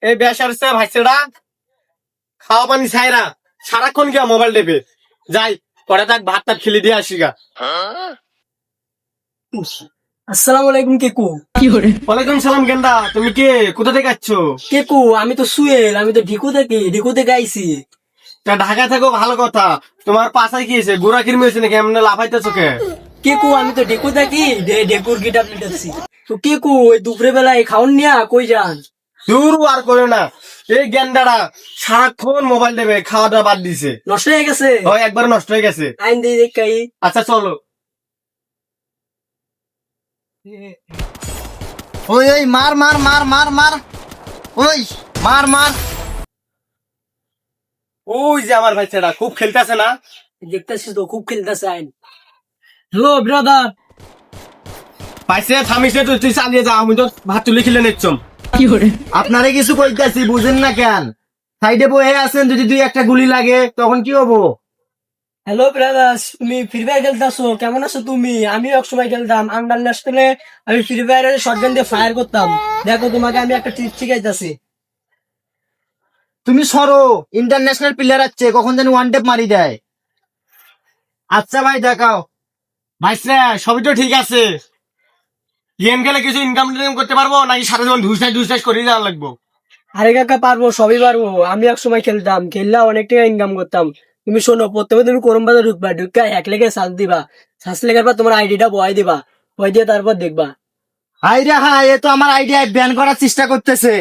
এই বেসার সে ভাইছেড়া খাওয়া পানি ছাইরা সারাক্ষণ গিয়া মোবাইল টেপে যাই পরে তাক ভাত টাত খেলি দিয়ে আসি গা। আসসালামু আলাইকুম কেকু। ওয়ালাইকুম সালাম গেন্দা, তুমি কে, কোথা থেকে আসছো? কেকু আমি তো সুয়েল, আমি তো ঢিকু থেকে আইছি। তা ঢাকা থেকেও ভালো কথা, তোমার পাশায় কি হয়েছে, গোড়া কিরমি হয়েছে নাকি, এমনি লাফাইতেছো কে? কেকু আমি তো ঢিকু থাকি, ঢেকুর গিটার লিটাচ্ছি। তো কেকু ওই দুপুরে বেলায় খাওন নিয়া কই যান? দূর আর করে না, এই গেন্দাটা সারাক্ষণ মোবাইল দেবে, খাওয়া দাওয়া বাদ দিছে। নষ্ট হয়ে গেছে? হয় একবার নষ্ট হয়ে গেছে। আইন দিয়ে দেখাই। আচ্ছা চলো। ওই ওই মার মার মার মার মার, ওই মার মার। ওই যে আমার ভাই ছেড়া খুব খেলতেছে না? দেখতেছিস তো খুব খেলতেছে। আইন। Hello brother. পাইছে থামিছে, তুই তুই চালিয়ে যা, আমি তো ভাত তুলে খেলে নিচ্ছম। আপনারে কিছু কইতাছি বুঝেন না কেন? সাইডে বসে আছেন, যদি দুই একটা গুলি লাগে তখন কি হবো? হ্যালো ব্রাদার, তুমি ফ্রি ফায়ার খেলতেছো? কেমন আছো তুমি? আমিও এক সময় খেলতাম আন্ডার ন্যাশনালে। আমি ফ্রি ফায়ারের শটগান দিয়ে ফায়ার করতাম। দেখো তোমাকে আমি একটা ট্রিক শিখাইতাছি। তুমি সরো, ইন্টারন্যাশনাল প্লেয়ার আছে, কখন জানি ওয়ান টেপ মারি দেয়। আচ্ছা ভাই দেখাও। ভাইসরা সবই তো ঠিক আছে, গেম খেলে কিছু ইনকাম টিনকাম করতে পারবো নাকি সারা জীবন ধুসাই ধুসাই করে যাওয়া লাগবো? আরে কাকা পারবো, সবই পারবো। আমি এক সময় খেলতাম, খেললে অনেক টাকা ইনকাম করতাম। তুমি শোনো, প্রথমে তুমি কোরম বাজার ঢুকবা, ঢুকা এক লেগে সার্চ দিবা। সার্চ লেখার পর তোমার আইডিটা বয় দিবা, বয় দিয়ে তারপর দেখবা। হাই রে হাই, এ তো আমার আইডিয়া ব্যান করার চেষ্টা করতেছে।